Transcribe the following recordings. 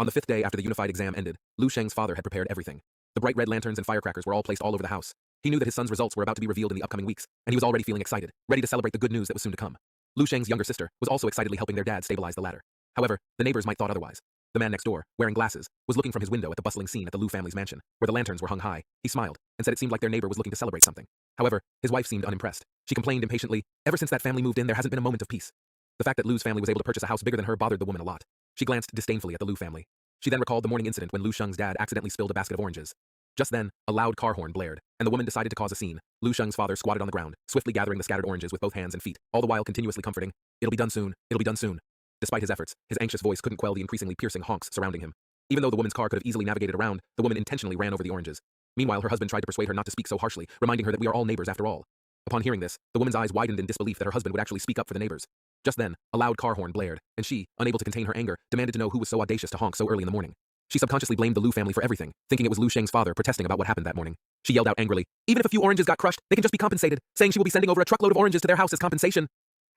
On the fifth day after the unified exam ended, Lu Sheng's father had prepared everything. The bright red lanterns and firecrackers were all placed all over the house. He knew that his son's results were about to be revealed in the upcoming weeks, and he was already feeling excited, ready to celebrate the good news that was soon to come. Lu Sheng's younger sister was also excitedly helping their dad stabilize the ladder. However, the neighbors might thought otherwise. The man next door, wearing glasses, was looking from his window at the bustling scene at the Lu family's mansion, where the lanterns were hung high. He smiled, and said it seemed like their neighbor was looking to celebrate something. However, his wife seemed unimpressed. She complained impatiently, ever since that family moved in, there hasn't been a moment of peace. The fact that Lu's family was able to purchase a house bigger than her bothered the woman a lot. She glanced disdainfully at the Lu family. She then recalled the morning incident when Lu Sheng's dad accidentally spilled a basket of oranges. Just then, a loud car horn blared, and the woman decided to cause a scene. Lu Sheng's father squatted on the ground, swiftly gathering the scattered oranges with both hands and feet, all the while continuously comforting, "It'll be done soon, it'll be done soon." Despite his efforts, his anxious voice couldn't quell the increasingly piercing honks surrounding him. Even though the woman's car could have easily navigated around, the woman intentionally ran over the oranges. Meanwhile, her husband tried to persuade her not to speak so harshly, reminding her that we are all neighbors after all. Upon hearing this, the woman's eyes widened in disbelief that her husband would actually speak up for the neighbors. Just then, a loud car horn blared, and she, unable to contain her anger, demanded to know who was so audacious to honk so early in the morning. She subconsciously blamed the Lu family for everything, thinking it was Lu Sheng's father protesting about what happened that morning. She yelled out angrily, "Even if a few oranges got crushed, they can just be compensated," saying she will be sending over a truckload of oranges to their house as compensation.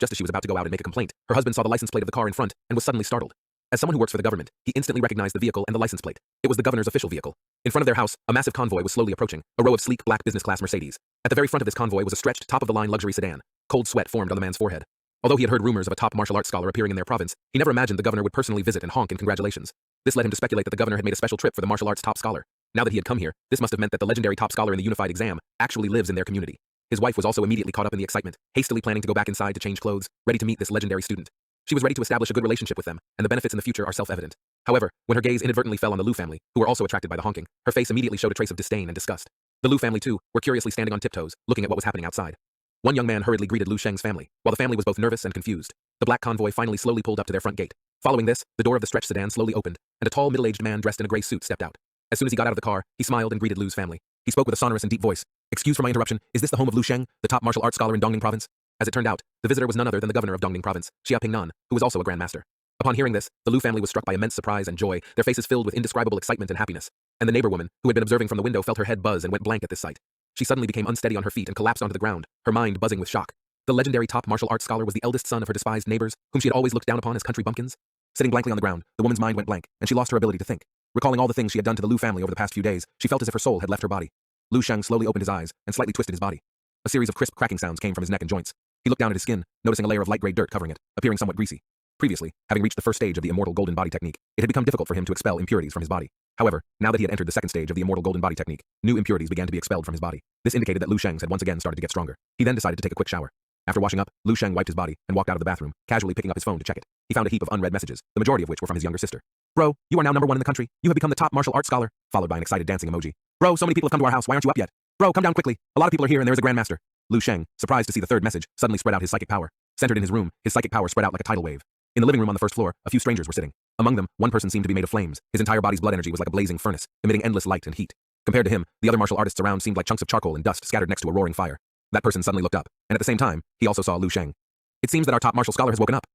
Just as she was about to go out and make a complaint, her husband saw the license plate of the car in front and was suddenly startled. As someone who works for the government, he instantly recognized the vehicle and the license plate. It was the governor's official vehicle. In front of their house, a massive convoy was slowly approaching, a row of sleek black business-class Mercedes. At the very front of this convoy was a stretched, top-of-the-line luxury sedan. Cold sweat formed on the man's forehead. Although he had heard rumors of a top martial arts scholar appearing in their province, he never imagined the governor would personally visit and honk in congratulations. This led him to speculate that the governor had made a special trip for the martial arts top scholar. Now that he had come here, this must have meant that the legendary top scholar in the unified exam actually lives in their community. His wife was also immediately caught up in the excitement, hastily planning to go back inside to change clothes, ready to meet this legendary student. She was ready to establish a good relationship with them, and the benefits in the future are self-evident. However, when her gaze inadvertently fell on the Lu family, who were also attracted by the honking, her face immediately showed a trace of disdain and disgust. The Lu family, too, were curiously standing on tiptoes, looking at what was happening outside. One young man hurriedly greeted Lu Sheng's family, while the family was both nervous and confused. The black convoy finally slowly pulled up to their front gate. Following this, the door of the stretched sedan slowly opened, and a tall, middle-aged man dressed in a gray suit stepped out. As soon as he got out of the car, he smiled and greeted Lu's family. He spoke with a sonorous and deep voice. "Excuse for my interruption, is this the home of Lu Sheng, the top martial arts scholar in Dongning province?" As it turned out, the visitor was none other than the governor of Dongning province, Xia Pingnan, who was also a grandmaster. Upon hearing this, the Lu family was struck by immense surprise and joy, their faces filled with indescribable excitement and happiness. And the neighbor woman, who had been observing from the window, felt her head buzz and went blank at this sight. She suddenly became unsteady on her feet and collapsed onto the ground, her mind buzzing with shock. The legendary top martial arts scholar was the eldest son of her despised neighbors, whom she had always looked down upon as country bumpkins. Sitting blankly on the ground, the woman's mind went blank, and she lost her ability to think. Recalling all the things she had done to the Lu family over the past few days, she felt as if her soul had left her body. Lu Sheng slowly opened his eyes and slightly twisted his body. A series of crisp cracking sounds came from his neck and joints. He looked down at his skin, noticing a layer of light gray dirt covering it, appearing somewhat greasy. Previously, having reached the first stage of the immortal golden body technique, it had become difficult for him to expel impurities from his body. However, now that he had entered the second stage of the immortal golden body technique, new impurities began to be expelled from his body. This indicated that Lu Sheng's had once again started to get stronger. He then decided to take a quick shower. After washing up, Lu Sheng wiped his body and walked out of the bathroom, casually picking up his phone to check it. He found a heap of unread messages, the majority of which were from his younger sister. "Bro, you are now #1 in the country. You have become the top martial arts scholar," followed by an excited dancing emoji. "Bro, so many people have come to our house. Why aren't you up yet? Bro, come down quickly. A lot of people are here and there is a grandmaster." Lu Sheng, surprised to see the third message, suddenly spread out his psychic power. Centered in his room, his psychic power spread out like a tidal wave. In the living room on the first floor, a few strangers were sitting. Among them, one person seemed to be made of flames. His entire body's blood energy was like a blazing furnace, emitting endless light and heat. Compared to him, the other martial artists around seemed like chunks of charcoal and dust scattered next to a roaring fire. That person suddenly looked up, and at the same time, he also saw Lu Sheng. "It seems that our top martial scholar has woken up."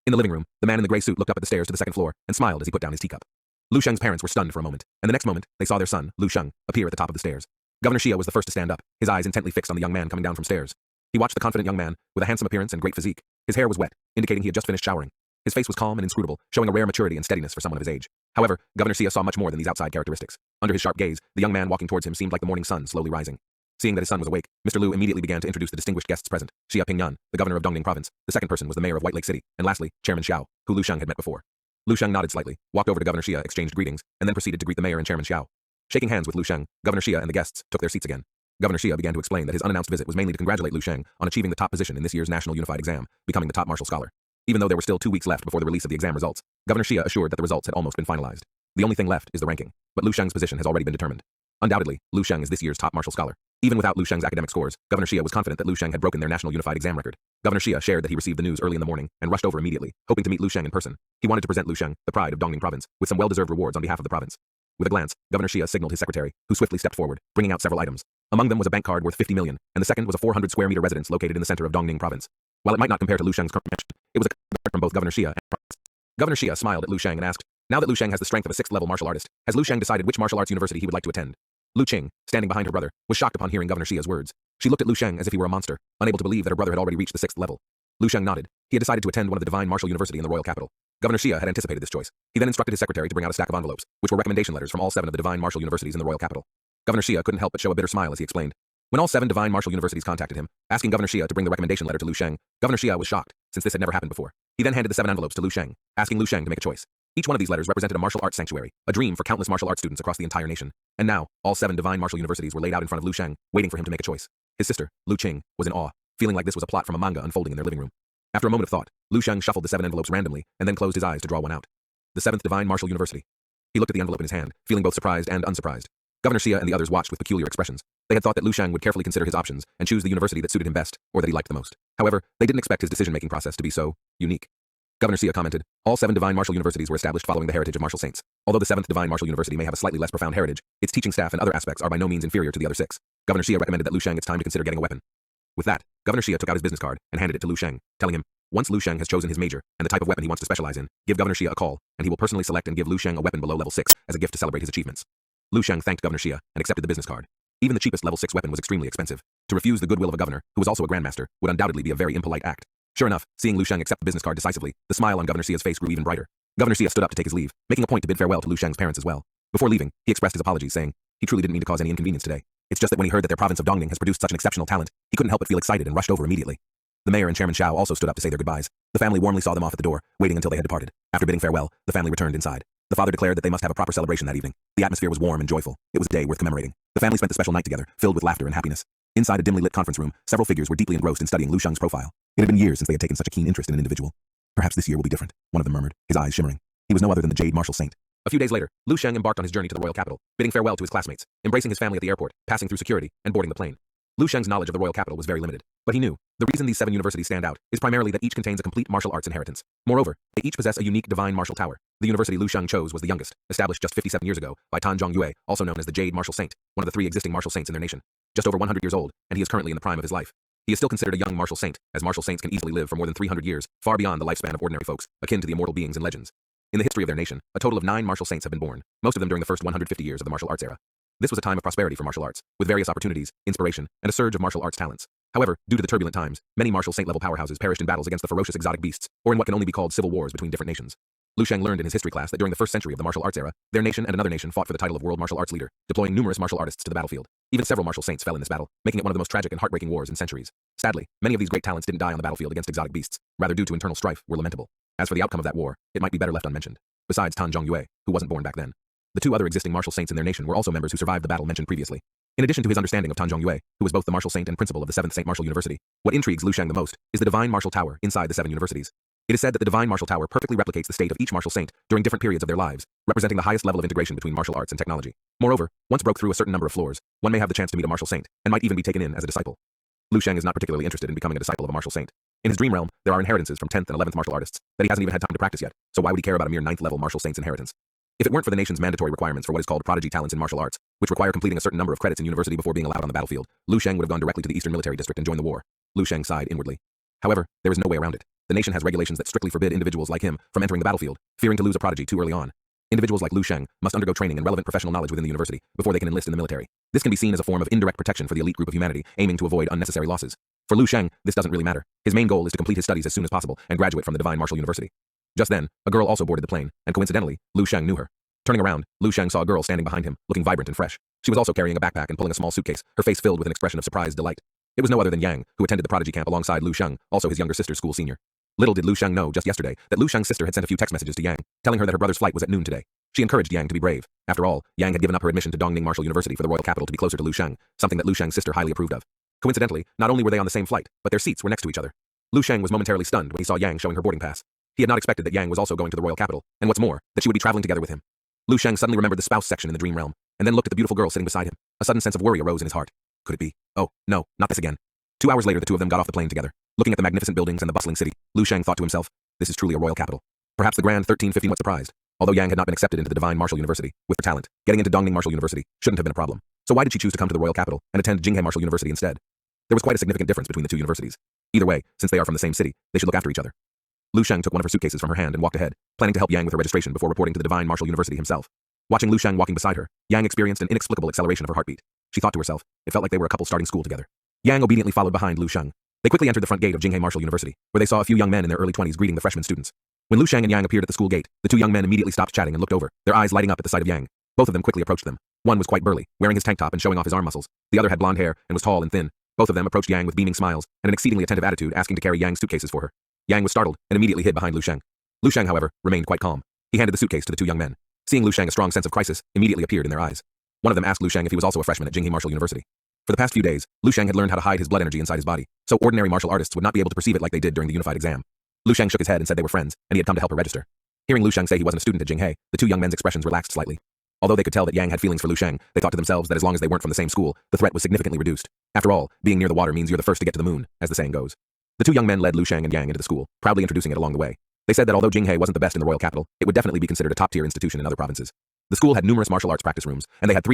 In the living room, the man in the gray suit looked up at the stairs to the second floor and smiled as he put down his teacup. Lu Sheng's parents were stunned for a moment, and the next moment, they saw their son, Lu Sheng, appear at the top of the stairs. Governor Xia was the first to stand up, his eyes intently fixed on the young man coming down from stairs. He watched the confident young man, with a handsome appearance and great physique. His hair was wet, indicating he had just finished showering. His face was calm and inscrutable, showing a rare maturity and steadiness for someone of his age. However, Governor Xia saw much more than these outside characteristics. Under his sharp gaze, the young man walking towards him seemed like the morning sun slowly rising. Seeing that his son was awake, Mr. Lu immediately began to introduce the distinguished guests present. Xia Pingyan, the governor of Dongning province. The second person was the mayor of White Lake City, and lastly, Chairman Xiao, who Lu Sheng had met before. Lu Sheng nodded slightly, walked over to Governor Xia, exchanged greetings, and then proceeded to greet the mayor and Chairman Xiao. Shaking hands with Lu Sheng, Governor Xia and the guests took their seats again. Governor Xia began to explain that his unannounced visit was mainly to congratulate Lu Sheng on achieving the top position in this year's National Unified Exam, becoming the top martial scholar. Even though there were still 2 weeks left before the release of the exam results, Governor Xia assured that the results had almost been finalized. The only thing left is the ranking, but Lu Sheng's position has already been determined. Undoubtedly, Lu Sheng is this year's top martial scholar. Even without Lu Sheng's academic scores, Governor Xia was confident that Lu Sheng had broken their National Unified Exam record. Governor Xia shared that he received the news early in the morning and rushed over immediately, hoping to meet Lu Sheng in person. He wanted to present Lu Sheng, the pride of Dongning province, with some well-deserved rewards on behalf of the province. With a glance, Governor Xia signaled his secretary, who swiftly stepped forward, bringing out several items. Among them was a bank card worth 50 million, and the second was a 400 square meter residence located in the center of Dongning province. While it might not compare to Lu Sheng's current mansion, it was a card from both Governor Xia and province. Governor Xia smiled at Lu Sheng and asked, "Now that Lu Sheng has the strength of a 6th-level martial artist, has Lu Sheng decided which martial arts university he would like to attend?" Lu Qing, standing behind her brother, was shocked upon hearing Governor Xia's words. She looked at Lu Sheng as if he were a monster, unable to believe that her brother had already reached the 6th level. Lu Sheng nodded. He had decided to attend one of the divine martial university in the royal capital. Governor Xia had anticipated this choice. He then instructed his secretary to bring out a stack of envelopes, which were recommendation letters from all 7 of the divine martial universities in the royal capital. Governor Xia couldn't help but show a bitter smile as he explained. When all 7 divine martial universities contacted him, asking Governor Xia to bring the recommendation letter to Lu Sheng, Governor Xia was shocked, since this had never happened before. He then handed the 7 envelopes to Lu Sheng, asking Lu Sheng to make a choice. Each one of these letters represented a martial arts sanctuary, a dream for countless martial arts students across the entire nation. And now, all 7 divine martial universities were laid out in front of Lu Sheng, waiting for him to make a choice. His sister, Lu Qing, was in awe, feeling like this was a plot from a manga unfolding in their living room. After a moment of thought, Lu Sheng shuffled the 7 envelopes randomly and then closed his eyes to draw one out. The 7th Divine Martial University. He looked at the envelope in his hand, feeling both surprised and unsurprised. Governor Xia and the others watched with peculiar expressions. They had thought that Lu Sheng would carefully consider his options and choose the university that suited him best, or that he liked the most. However, they didn't expect his decision-making process to be so unique. Governor Xia commented, all 7 divine martial universities were established following the heritage of martial saints. Although the 7th Divine Martial University may have a slightly less profound heritage, its teaching staff and other aspects are by no means inferior to the other 6. Governor Xia recommended that Lu Sheng it's time to consider getting a weapon. With that, Governor Xia took out his business card and handed it to Lu Sheng, telling him, once Lu Sheng has chosen his major and the type of weapon he wants to specialize in, give Governor Xia a call, and he will personally select and give Lu Sheng a weapon below level 6 as a gift to celebrate his achievements. Lu Sheng thanked Governor Xia and accepted the business card. Even the cheapest level 6 weapon was extremely expensive. To refuse the goodwill of a governor, who was also a grandmaster, would undoubtedly be a very impolite act. Sure enough, seeing Lu Sheng accept the business card decisively, the smile on Governor Xia's face grew even brighter. Governor Xia stood up to take his leave, making a point to bid farewell to Lu Sheng's parents as well. Before leaving, he expressed his apologies, saying, he truly didn't mean to cause any inconvenience today. It's just that when he heard that their province of Dongning has produced such an exceptional talent, he couldn't help but feel excited and rushed over immediately. The mayor and Chairman Xiao also stood up to say their goodbyes. The family warmly saw them off at the door, waiting until they had departed. After bidding farewell, the family returned inside. The father declared that they must have a proper celebration that evening. The atmosphere was warm and joyful. It was a day worth commemorating. The family spent the special night together, filled with laughter and happiness. Inside a dimly lit conference room, several figures were deeply engrossed in studying Lu Sheng's profile. It had been years since they had taken such a keen interest in an individual. Perhaps this year will be different, one of them murmured, his eyes shimmering. He was no other than the Jade Martial Saint. A few days later, Lu Sheng embarked on his journey to the royal capital, bidding farewell to his classmates, embracing his family at the airport, passing through security, and boarding the plane. Lu Sheng's knowledge of the royal capital was very limited, but he knew the reason these 7 universities stand out is primarily that each contains a complete martial arts inheritance. Moreover, they each possess a unique divine martial tower. The university Lu Sheng chose was the youngest, established just 57 years ago by Tan Zhongyue, also known as the Jade Martial Saint, one of the 3 existing martial saints in their nation. Just over 100 years old, and he is currently in the prime of his life. He is still considered a young martial saint, as martial saints can easily live for more than 300 years, far beyond the lifespan of ordinary folks, akin to the immortal beings in legends. In the history of their nation, a total of 9 martial saints have been born, most of them during the first 150 years of the martial arts era. This was a time of prosperity for martial arts, with various opportunities, inspiration, and a surge of martial arts talents. However, due to the turbulent times, many martial saint-level powerhouses perished in battles against the ferocious exotic beasts, or in what can only be called civil wars between different nations. Lu Sheng learned in his history class that during the first century of the martial arts era, their nation and another nation fought for the title of world martial arts leader, deploying numerous martial artists to the battlefield. Even several martial saints fell in this battle, making it one of the most tragic and heartbreaking wars in centuries. Sadly, many of these great talents didn't die on the battlefield against exotic beasts, rather due to internal strife, were lamentable. As for the outcome of that war, it might be better left unmentioned. Besides Tan Zhongyue, who wasn't born back then, the 2 other existing martial saints in their nation were also members who survived the battle mentioned previously. In addition to his understanding of Tan Zhongyue, who was both the martial saint and principal of the 7th Saint Martial University, what intrigues Lu Sheng the most is the divine martial tower inside the 7 universities. It is said that the divine martial tower perfectly replicates the state of each martial saint during different periods of their lives, representing the highest level of integration between martial arts and technology. Moreover, once broke through a certain number of floors, one may have the chance to meet a martial saint, and might even be taken in as a disciple. Lu Sheng is not particularly interested in becoming a disciple of a martial saint. In his dream realm, there are inheritances from 10th and 11th martial artists that he hasn't even had time to practice yet, so why would he care about a mere 9th level martial saint's inheritance? If it weren't for the nation's mandatory requirements for what is called prodigy talents in martial arts, which require completing a certain number of credits in university before being allowed on the battlefield, Lu Sheng would have gone directly to the Eastern Military District and joined the war. Lu Sheng sighed inwardly. However, there is no way around it. The nation has regulations that strictly forbid individuals like him from entering the battlefield, fearing to lose a prodigy too early on. Individuals like Lu Sheng must undergo training and relevant professional knowledge within the university before they can enlist in the military. This can be seen as a form of indirect protection for the elite group of humanity, aiming to avoid unnecessary losses. For Lu Sheng, this doesn't really matter. His main goal is to complete his studies as soon as possible and graduate from the Divine Martial University. Just then, a girl also boarded the plane, and coincidentally, Lu Sheng knew her. Turning around, Lu Sheng saw a girl standing behind him, looking vibrant and fresh. She was also carrying a backpack and pulling a small suitcase, her face filled with an expression of surprised delight. It was no other than Yang, who attended the prodigy camp alongside Lu Sheng, also his younger sister's school senior. Little did Lu Sheng know just yesterday that Lu Sheng's sister had sent a few text messages to Yang, telling her that her brother's flight was at noon today. She encouraged Yang to be brave. After all, Yang had given up her admission to Dongning Martial University for the royal capital to be closer to Lu Sheng, something that Lu Sheng's sister highly approved of. Coincidentally, not only were they on the same flight, but their seats were next to each other. Lu Sheng was momentarily stunned when he saw Yang showing her boarding pass. He had not expected that Yang was also going to the royal capital, and what's more, that she would be traveling together with him. Lu Sheng suddenly remembered the spouse section in the dream realm, and then looked at the beautiful girl sitting beside him. A sudden sense of worry arose in his heart. Could it be? Oh, no, not this again. 2 hours later, the 2 of them got off the plane together. Looking at the magnificent buildings and the bustling city, Lu Sheng thought to himself, this is truly a royal capital. Perhaps the grand 1350 was surprised. Although Yang had not been accepted into the Divine Martial University, with her talent, getting into Dongning Martial University shouldn't have been a problem. So why did she choose to come to the royal capital and attend Jinghe Martial University instead? There was quite a significant difference between the 2 universities. Either way, since they are from the same city, they should look after each other. Lu Sheng took one of her suitcases from her hand and walked ahead, planning to help Yang with her registration before reporting to the Divine Martial University himself. Watching Lu Sheng walking beside her, Yang experienced an inexplicable acceleration of her heartbeat. She thought to herself, it felt like they were a couple starting school together. Yang obediently followed behind Lu Sheng. They quickly entered the front gate of Jinghe Martial University, where they saw a few young men in their early 20s greeting the freshman students. When Lu Shang and Yang appeared at the school gate, the two young men immediately stopped chatting and looked over, their eyes lighting up at the sight of Yang. Both of them quickly approached them. One was quite burly, wearing his tank top and showing off his arm muscles. The other had blonde hair and was tall and thin. Both of them approached Yang with beaming smiles and an exceedingly attentive attitude, asking to carry Yang's suitcases for her. Yang was startled and immediately hid behind Lu Shang. Lu Shang, however, remained quite calm. He handed the suitcase to the two young men. Seeing Lu Shang, a strong sense of crisis immediately appeared in their eyes. One of them asked Lu Shang if he was also a freshman at Jinghe Martial University. For the past few days, Lu Shang had learned how to hide his blood energy inside his body, so ordinary martial artists would not be able to perceive it like they did during the unified exam. Lu Shang shook his head and said they were friends, and he had come to help her register. Hearing Lu Shang say he wasn't a student at Jinghe, the two young men's expressions relaxed slightly. Although they could tell that Yang had feelings for Lu Shang, they thought to themselves that as long as they weren't from the same school, the threat was significantly reduced. After all, being near the water means you're the first to get to the moon, as the saying goes. The two young men led Lu Shang and Yang into the school, proudly introducing it along the way. They said that although Jinghe wasn't the best in the royal capital, it would definitely be considered a top-tier institution in other provinces. The school had numerous martial arts practice rooms, and they had 3